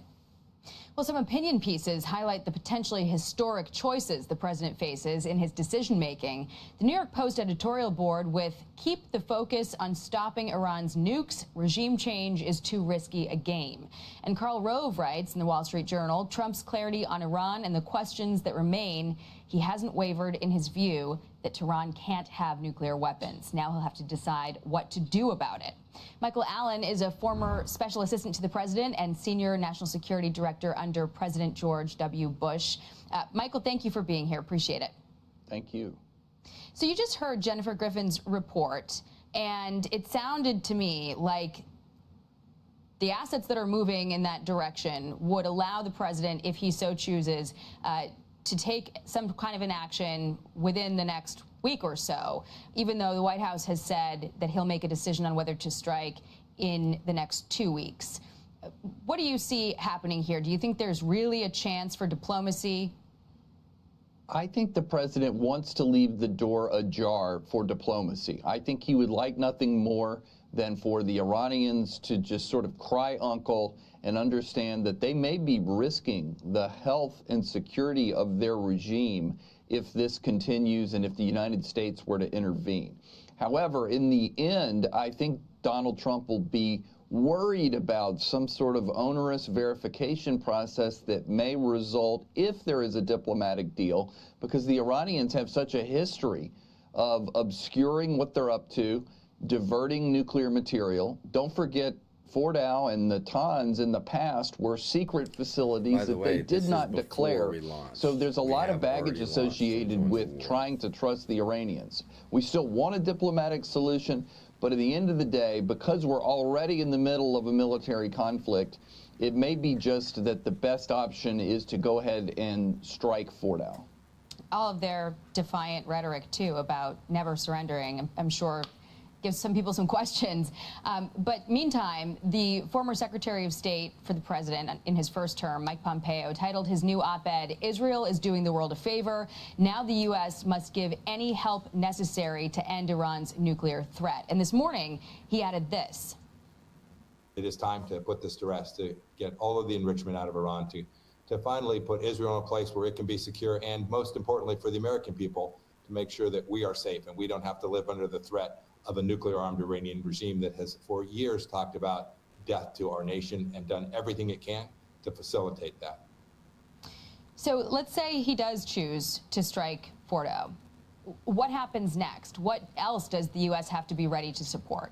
Well, some opinion pieces highlight the potentially historic choices the president faces in his decision-making. The New York Post editorial board with "Keep the focus on stopping Iran's nukes. Regime change is too risky a game." And Karl Rove writes in the Wall Street Journal, Trump's clarity on Iran and the questions that remain, he hasn't wavered in his view that Tehran can't have nuclear weapons. Now he'll have to decide what to do about it. Michael Allen is a former special assistant to the president and senior national security director under President George W. Bush. Michael, thank you for being here. Appreciate it. Thank you. So you just heard Jennifer Griffin's report, and it sounded to me like the assets that are moving in that direction would allow the president, if he so chooses, to take some kind of an action within the next week or so, even though the White House has said that he'll make a decision on whether to strike in the next 2 weeks. What do you see happening here? Do you think there's really a chance for diplomacy? I think the president wants to leave the door ajar for diplomacy. I think he would like nothing more than for the Iranians to just sort of cry uncle and understand that they may be risking the health and security of their regime if this continues and if the United States were to intervene. However, in the end, I think Donald Trump will be worried about some sort of onerous verification process that may result if there is a diplomatic deal, because the Iranians have such a history of obscuring what they're up to, diverting nuclear material. Don't forget, Fordow and Natanz in the past were secret facilities that they did not declare. So there's a lot of baggage associated with trying to trust the Iranians. We still want a diplomatic solution, but at the end of the day, because we're already in the middle of a military conflict, it may be just that the best option is to go ahead and strike Fordow. All of their defiant rhetoric, too, about never surrendering, I'm sure gives some people some questions. But meantime, the former Secretary of State for the president in his first term, Mike Pompeo, titled his new op-ed, "Israel is doing the world a favor. Now the U.S. must give any help necessary to end Iran's nuclear threat." And this morning, he added this. It is time to put this to rest, to get all of the enrichment out of Iran, to finally put Israel in a place where it can be secure, and most importantly for the American people, to make sure that we are safe and we don't have to live under the threat of a nuclear-armed Iranian regime that has for years talked about death to our nation and done everything it can to facilitate that. So let's say he does choose to strike Fordo. What happens next? What else does the U.S. have to be ready to support?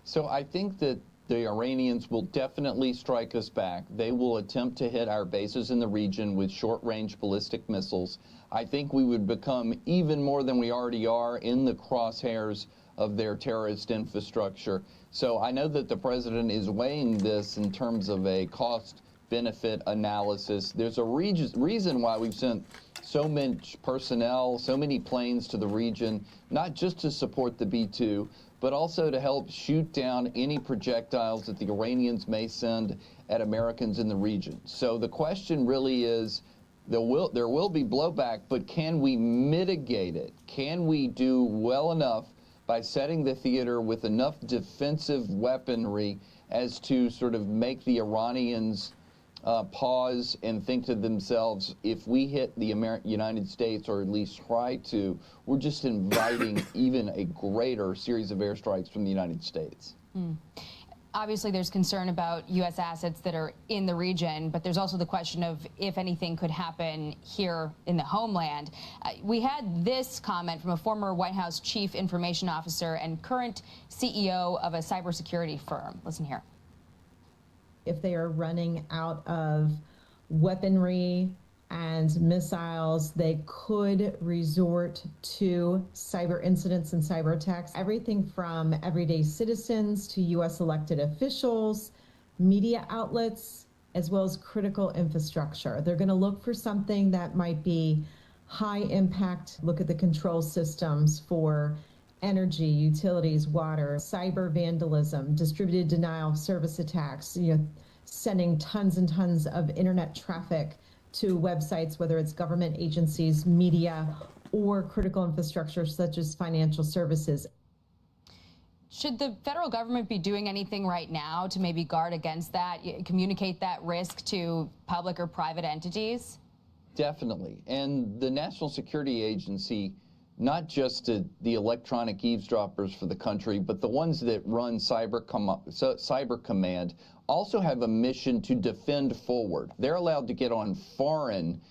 So I think that The Iranians will definitely strike us back. They will attempt to hit our bases in the region with short-range ballistic missiles. I think we would become even more than we already are in the crosshairs of their terrorist infrastructure. So I know that the president is weighing this in terms of a cost-benefit analysis. There's a reason why we've sent so much personnel, so many planes to the region, not just to support the B-2, but also to help shoot down any projectiles that the Iranians may send at Americans in the region. So the question really is, there will be blowback, but can we mitigate it? Can we do well enough by setting the theater with enough defensive weaponry as to sort of make the Iranians pause and think to themselves, if we hit the United States, or at least try to, we're just inviting even a greater series of airstrikes from the United States. Obviously, there's concern about U.S. assets that are in the region, but there's also the question of if anything could happen here in the homeland. We had this comment from a former White House chief information officer and current CEO of a cybersecurity firm. Listen here. If they are running out of weaponry and missiles, they could resort to cyber incidents and cyber attacks. Everything from everyday citizens to U.S. elected officials, media outlets, as well as critical infrastructure. They're going to look for something that might be high impact. Look at the control systems for energy, utilities, water, cyber vandalism, distributed denial of service attacks, sending tons and tons of internet traffic to websites, whether it's government agencies, media, or critical infrastructure such as financial services. Should the federal government be doing anything right now to maybe guard against that, communicate that risk to public or private entities? Definitely. And the National Security Agency, not just the electronic eavesdroppers for the country, but the ones that run Cyber Command, also have a mission to defend forward. They're allowed to get on foreign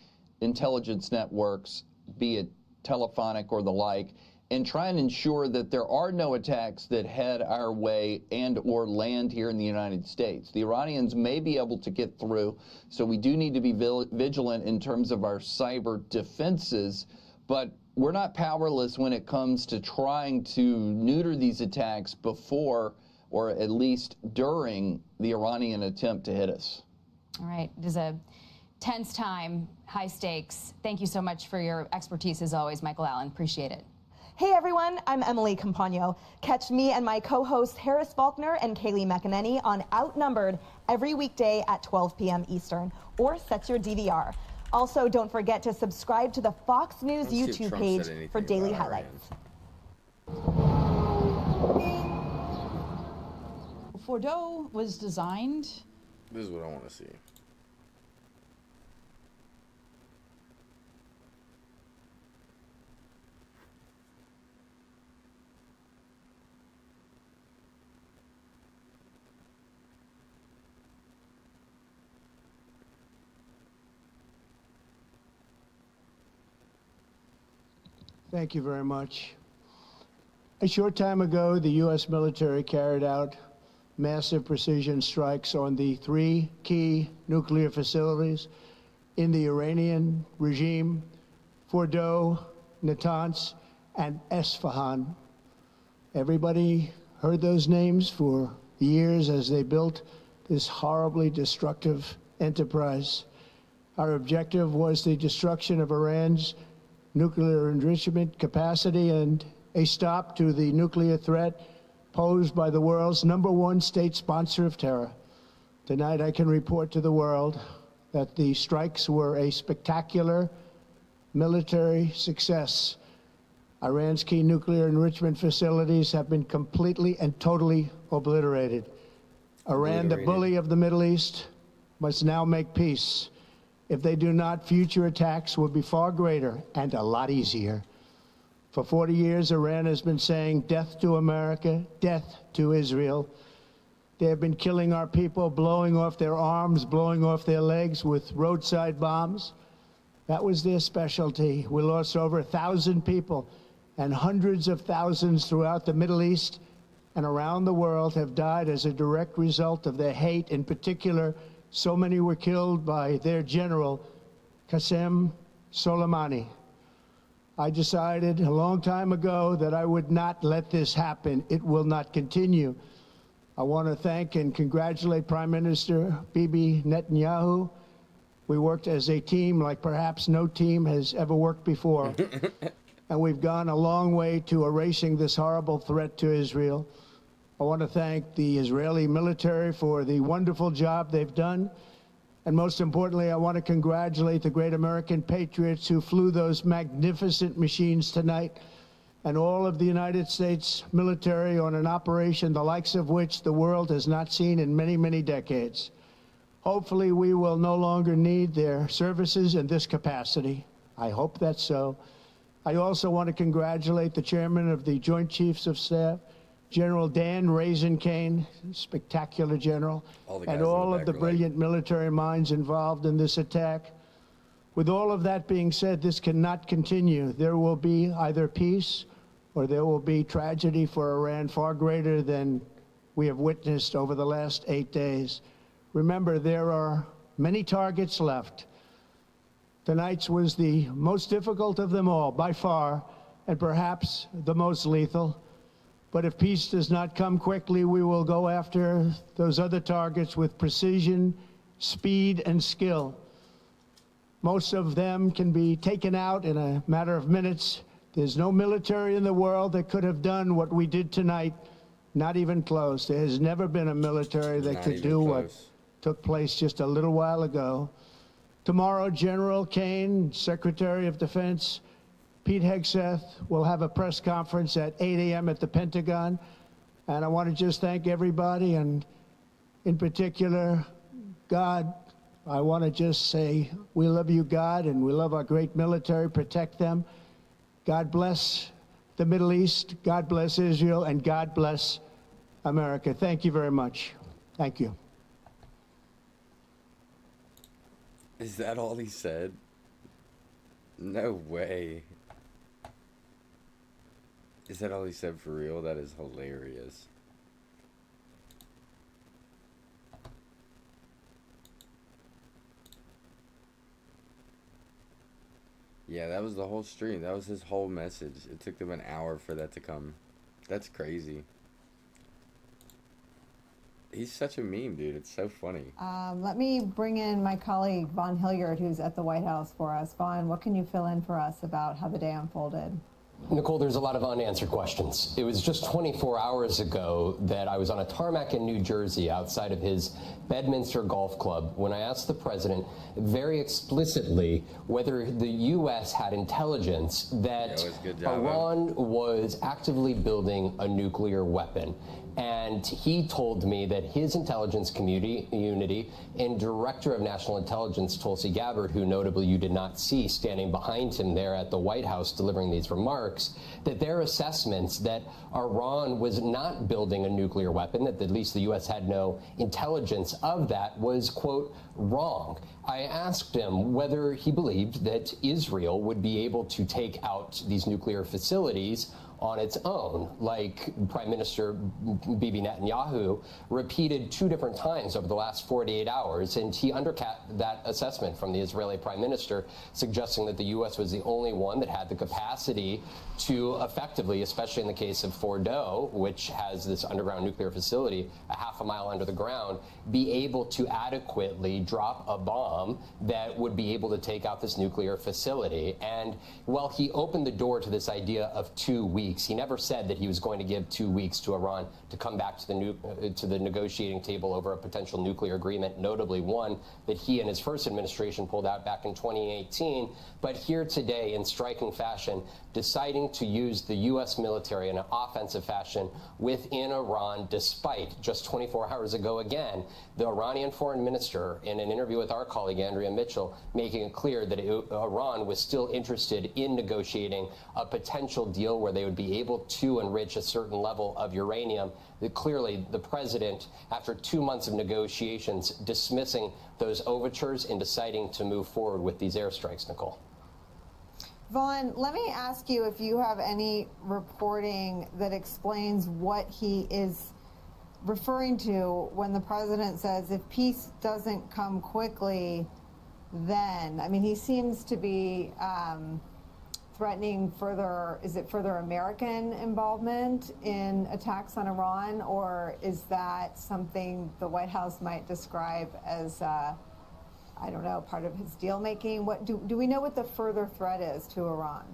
intelligence networks, be it telephonic or the like, and try and ensure that there are no attacks that head our way and or land here in the United States. The Iranians may be able to get through, so we do need to be vigilant in terms of our cyber defenses, but we're not powerless when it comes to trying to neuter these attacks before or at least during the Iranian attempt to hit us. All right. It is a tense time, high stakes. Thank you so much for your expertise as always, Michael Allen. Appreciate it. Hey everyone, I'm Emily Campagno. Catch me and my co-hosts Harris Faulkner and Kaylee McEnany on Outnumbered every weekday at 12 p.m. Eastern, or set your DVR. Also, don't forget to subscribe to the Fox News YouTube page for daily highlights. Fordo was designed. This is what I want to see. Thank you very much. A short time ago, the U.S. military carried out massive precision strikes on the 3 key nuclear facilities in the Iranian regime: Fordo, Natanz, and Esfahan. Everybody heard those names for years as they built this horribly destructive enterprise. Our objective was the destruction of Iran's nuclear enrichment capacity and a stop to the nuclear threat posed by the world's #1 state sponsor of terror. Tonight, I can report to the world that the strikes were a spectacular military success. Iran's key nuclear enrichment facilities have been completely and totally obliterated. Iran, the bully of the Middle East, must now make peace. If they do not, future attacks will be far greater and a lot easier. For 40 years, Iran has been saying death to America, death to Israel. They have been killing our people, blowing off their arms, blowing off their legs with roadside bombs. That was their specialty. We lost over 1,000 people and hundreds of thousands throughout the Middle East and around the world have died as a direct result of their hate. In particular, so many were killed by their general, Qasem Soleimani. I decided a long time ago that I would not let this happen. It will not continue. I want to thank and congratulate Prime Minister Bibi Netanyahu. We worked as a team like perhaps no team has ever worked before. And we've gone a long way to erasing this horrible threat to Israel. I want to thank the Israeli military for the wonderful job they've done. And most importantly, I want to congratulate the great American patriots who flew those magnificent machines tonight, and all of the United States military on an operation the likes of which the world has not seen in many, many decades. Hopefully, we will no longer need their services in this capacity. I hope that's so. I also want to congratulate the chairman of the Joint Chiefs of Staff, General Dan Raising-Kane, spectacular general, and all of the brilliant military minds involved in this attack. With all of that being said, this cannot continue. There will be either peace or there will be tragedy for Iran far greater than we have witnessed over the last 8 days. Remember, there are many targets left. Tonight's was the most difficult of them all, by far, and perhaps the most lethal. But if peace does not come quickly, we will go after those other targets with precision, speed, and skill. Most of them can be taken out in a matter of minutes. There's no military in the world that could have done what we did tonight, not even close. There has never been a military that could do what took place just a little while ago. Tomorrow, General Kane, Secretary of Defense, Pete Hegseth will have a press conference at 8 a.m. at the Pentagon. And I want to just thank everybody, and in particular, God. I want to just say we love you, God, and we love our great military. Protect them. God bless the Middle East. God bless Israel, and God bless America. Thank you very much. Thank you. Is that all he said? No way. Is that all he said for real? That is hilarious. Yeah, that was the whole stream. That was his whole message. It took them an hour for that to come. That's crazy. He's such a meme, dude. It's so funny. Let me bring in my colleague, Vaughn Hilliard, who's at the White House for us. Vaughn, what can you fill in for us about how the day unfolded? Nicole, there's a lot of unanswered questions. It was just 24 hours ago that I was on a tarmac in New Jersey outside of his Bedminster Golf Club when I asked the president very explicitly whether the U.S. had intelligence that Iran was actively building a nuclear weapon. And he told me that his intelligence community and Director of National Intelligence, Tulsi Gabbard, who notably you did not see standing behind him there at the White House delivering these remarks, that their assessments that Iran was not building a nuclear weapon, that at least the U.S. had no intelligence of that, was, quote, wrong. I asked him whether he believed that Israel would be able to take out these nuclear facilities on its own, like Prime Minister Bibi Netanyahu repeated 2 different times over the last 48 hours, and he undercut that assessment from the Israeli Prime Minister, suggesting that the U.S. was the only one that had the capacity to effectively, especially in the case of Fordo, which has this underground nuclear facility a half a mile under the ground, be able to adequately drop a bomb that would be able to take out this nuclear facility. And while he opened the door to this idea of 2 weeks, he never said that he was going to give 2 weeks to Iran to come back to the negotiating table over a potential nuclear agreement, notably one that he and his first administration pulled out back in 2018. But here today, in striking fashion, deciding to use the U.S. military in an offensive fashion within Iran, despite just 24 hours ago, again, the Iranian foreign minister, in an interview with our colleague Andrea Mitchell, making it clear that Iran was still interested in negotiating a potential deal where they would be able to enrich a certain level of uranium. That clearly the president, after 2 months of negotiations, dismissing those overtures and deciding to move forward with these airstrikes, Nicole. Vaughn, let me ask you if you have any reporting that explains what he is referring to when the president says if peace doesn't come quickly, then, I mean, he seems to be threatening further, is it further American involvement in attacks on Iran, or is that something the White House might describe as, I don't know, part of his deal making? What do we know what the further threat is to Iran?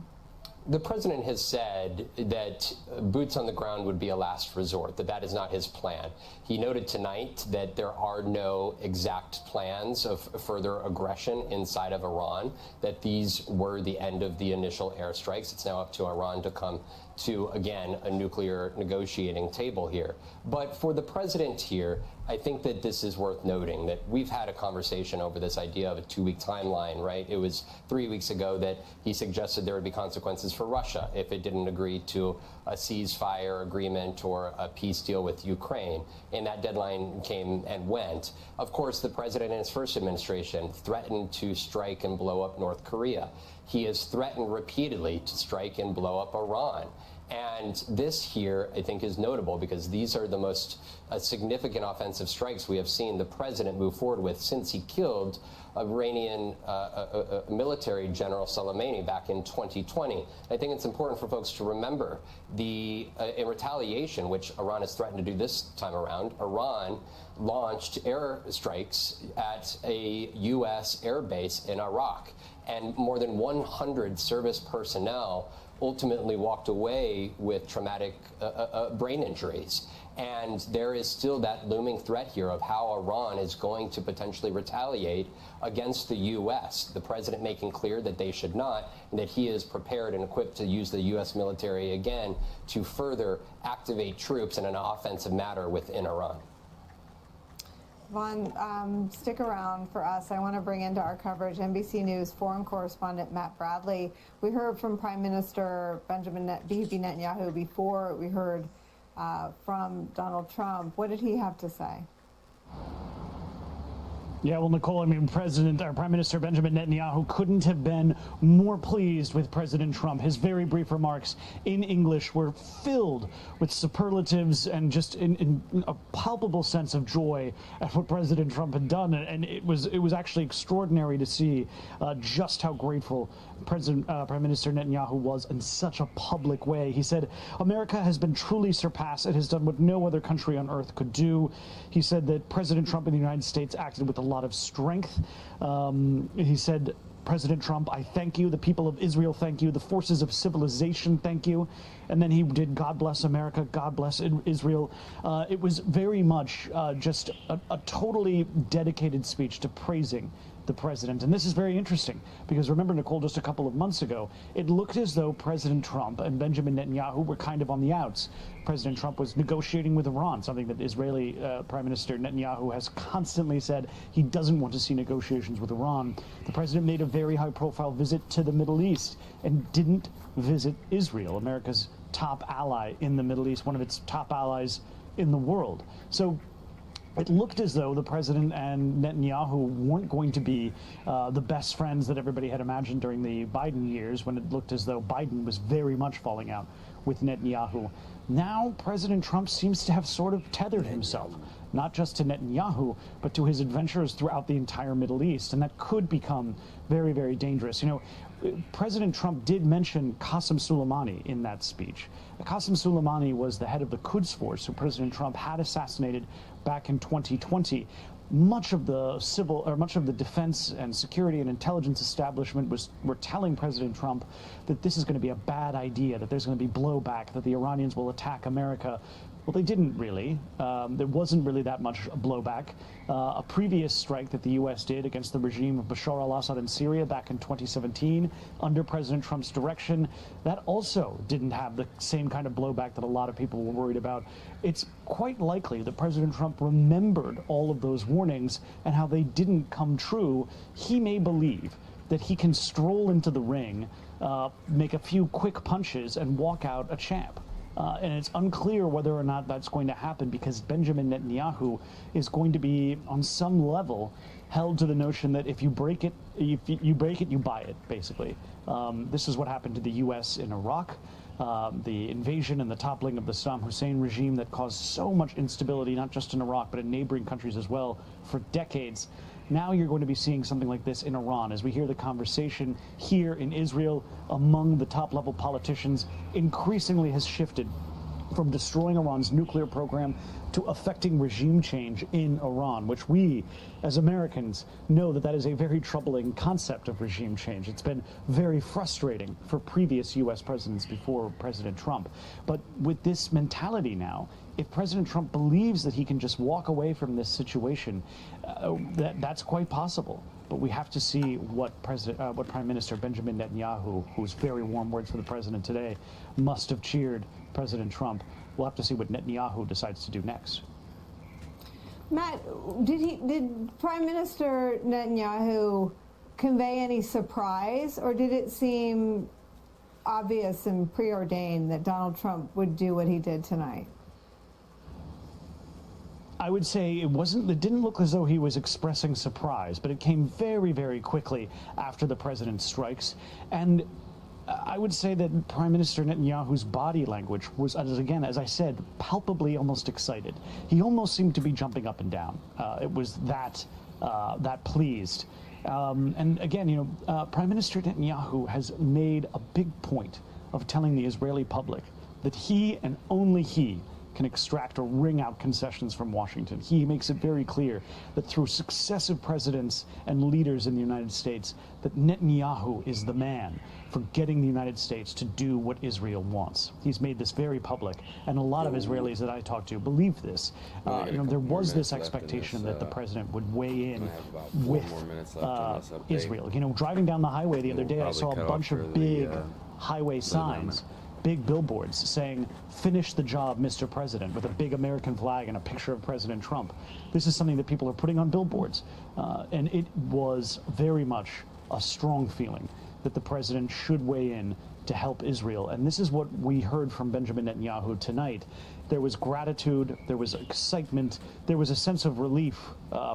The president has said that boots on the ground would be a last resort, that is not his plan. He noted tonight that there are no exact plans of further aggression inside of Iran, that these were the end of the initial airstrikes. It's now up to Iran to come to, again, a nuclear negotiating table here. But for the president here, I think that this is worth noting that we've had a conversation over this idea of a 2-week timeline, right? It was 3 weeks ago that he suggested there would be consequences for Russia if it didn't agree to a ceasefire agreement or a peace deal with Ukraine. And that deadline came and went. Of course, the president in his first administration threatened to strike and blow up North Korea. He has threatened repeatedly to strike and blow up Iran. And this here, I think, is notable because these are the most significant offensive strikes we have seen the president move forward with since he killed Iranian military General Soleimani back in 2020. I think it's important for folks to remember in retaliation, which Iran has threatened to do this time around, Iran launched air strikes at a U.S. air base in Iraq, and more than 100 service personnel ultimately walked away with traumatic brain injuries. And there is still that looming threat here of how Iran is going to potentially retaliate against the U.S. The president making clear that they should not, and that he is prepared and equipped to use the U.S. military again to further activate troops in an offensive manner within Iran. Vaughn, stick around for us. I want to bring into our coverage NBC News foreign correspondent Matt Bradley. We heard from Prime Minister Benjamin Netanyahu before we heard from Donald Trump. What did he have to say? Yeah, well, Nicole, I mean, Prime Minister Benjamin Netanyahu couldn't have been more pleased with President Trump. His very brief remarks in English were filled with superlatives and just in a palpable sense of joy at what President Trump had done. And it was actually extraordinary to see just how grateful Prime Minister Netanyahu was in such a public way. He said, America has been truly surpassed. It has done what no other country on earth could do. He said that President Trump in the United States acted with a lot of strength. He said, President Trump, I thank you. The people of Israel thank you. The forces of civilization thank you. And then he did God bless America, God bless Israel. It was very much just a totally dedicated speech to praising the president. And this is very interesting because remember, Nicole, just a couple of months ago, it looked as though President Trump and Benjamin Netanyahu were kind of on the outs. President Trump was negotiating with Iran, something that Israeli Prime Minister Netanyahu has constantly said he doesn't want to see negotiations with Iran. The president made a very high-profile visit to the Middle East and didn't visit Israel, America's top ally in the Middle East, one of its top allies in the world. So it looked as though the president and Netanyahu weren't going to be the best friends that everybody had imagined during the Biden years, when it looked as though Biden was very much falling out with Netanyahu. Now, President Trump seems to have sort of tethered himself, not just to Netanyahu, but to his adventures throughout the entire Middle East, and that could become very, very dangerous. You know, President Trump did mention Qasem Soleimani in that speech. Qasem Soleimani was the head of the Quds Force, who President Trump had assassinated back in 2020. Much of the defense and security and intelligence establishment were telling President Trump that this is going to be a bad idea, that there's going to be blowback, that the Iranians will attack America. Well, they didn't really. There wasn't really that much blowback. A previous strike that the U.S. did against the regime of Bashar al-Assad in Syria back in 2017 under President Trump's direction, that also didn't have the same kind of blowback that a lot of people were worried about. It's quite likely that President Trump remembered all of those warnings and how they didn't come true. He may believe that he can stroll into the ring, make a few quick punches, and walk out a champ. And it's unclear whether or not that's going to happen because Benjamin Netanyahu is going to be, on some level, held to the notion that if you break it, if you break it, you buy it, basically. This is what happened to the U.S. in Iraq, the invasion and the toppling of the Saddam Hussein regime that caused so much instability, not just in Iraq, but in neighboring countries as well, for decades. Now you're going to be seeing something like this in Iran, as we hear the conversation here in Israel among the top-level politicians increasingly has shifted from destroying Iran's nuclear program to affecting regime change in Iran, which we, as Americans, know that is a very troubling concept of regime change. It's been very frustrating for previous U.S. presidents before President Trump. But with this mentality now, if President Trump believes that he can just walk away from this situation, that's quite possible. But we have to see what Prime Minister Benjamin Netanyahu, whose very warm words for the president today, must have cheered President Trump. We'll have to see what Netanyahu decides to do next. Matt, did Prime Minister Netanyahu convey any surprise, or did it seem obvious and preordained that Donald Trump would do what he did tonight? I would say it didn't look as though he was expressing surprise, but it came very, very quickly after the president's strikes. And I would say that Prime Minister Netanyahu's body language was, again, as I said, palpably almost excited. He almost seemed to be jumping up and down. It was that pleased. And again, Prime Minister Netanyahu has made a big point of telling the Israeli public that he and only he can extract or wring out concessions from Washington. He makes it very clear that through successive presidents and leaders in the United States, that Netanyahu is the man for getting the United States to do what Israel wants. He's made this very public, and a lot of Israelis that I talk to believe this. There was this expectation that the president would weigh in with Israel. Driving down the highway the other day, I saw a bunch of big highway signs, big billboards saying, "Finish the job, Mr. President," with a big American flag and a picture of President Trump. This is something that people are putting on billboards. And it was very much a strong feeling that the president should weigh in to help Israel. And this is what we heard from Benjamin Netanyahu tonight. There was gratitude, there was excitement, there was a sense of relief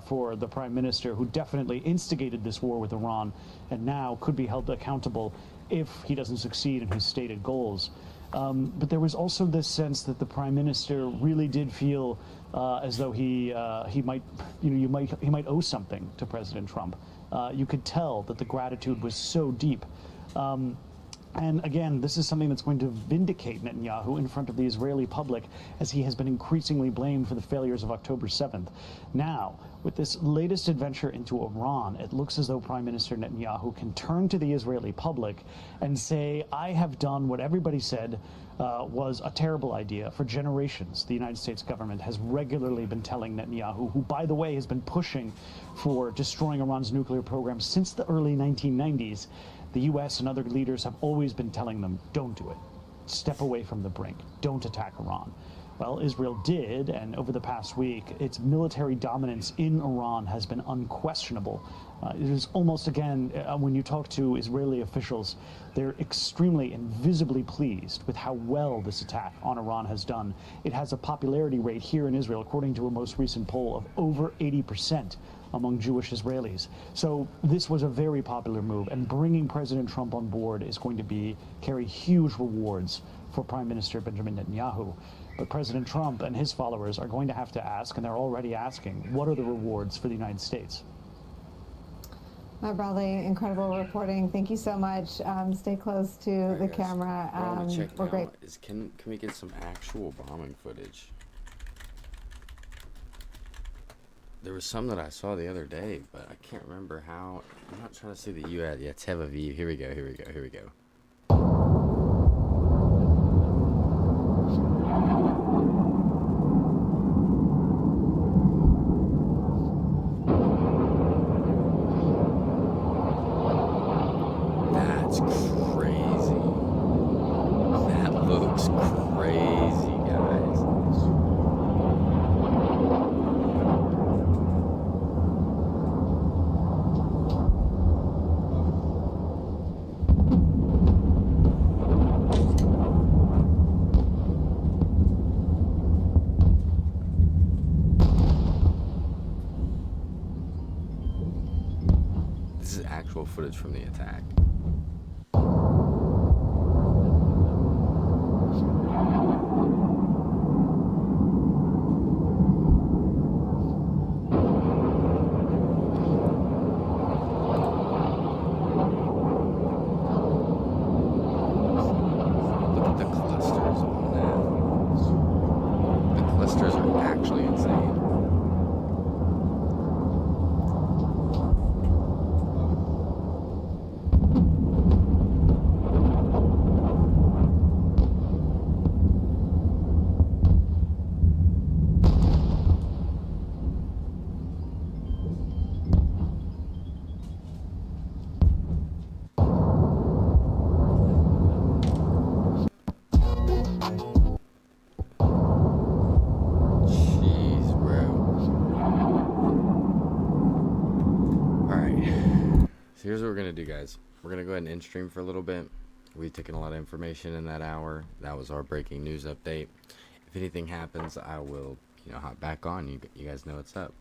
for the prime minister, who definitely instigated this war with Iran and now could be held accountable if he doesn't succeed in his stated goals. But there was also this sense that the prime minister really did feel as though he might owe something to President Trump. You could tell that the gratitude was so deep. And again, this is something that's going to vindicate Netanyahu in front of the Israeli public, as he has been increasingly blamed for the failures of October 7th. Now, with this latest adventure into Iran, it looks as though Prime Minister Netanyahu can turn to the Israeli public and say, I have done what everybody said was a terrible idea for generations. The United States government has regularly been telling Netanyahu, who, by the way, has been pushing for destroying Iran's nuclear program since the early 1990s, the U.S. and other leaders have always been telling them, don't do it. Step away from the brink. Don't attack Iran. Well, Israel did, and over the past week, its military dominance in Iran has been unquestionable. It is almost, again, when you talk to Israeli officials, they're extremely and visibly pleased with how well this attack on Iran has done. It has a popularity rate here in Israel, according to a most recent poll, of over 80% among Jewish Israelis. So this was a very popular move, and bringing President Trump on board is going to carry huge rewards for Prime Minister Benjamin Netanyahu. But President Trump and his followers are going to have to ask, and they're already asking, what are the rewards for the United States? Matt Bradley, incredible reporting. Thank you so much. Stay close to the camera. We're great. Can we get some actual bombing footage? There was some that I saw the other day, but I can't remember how. I'm not trying to see the U.S. Yeah, Tel Aviv. Here we go. That's crazy. That looks crazy, guys. This is actual footage from the attack. Look at the clusters on that. The clusters are actually insane. Jeez, bro. Alright. So here's what we're gonna do, guys. We're gonna go ahead and end stream for a little bit. We've taken a lot of information in that hour. That was our breaking news update. If anything happens, I will, hop back on. You guys know what's up.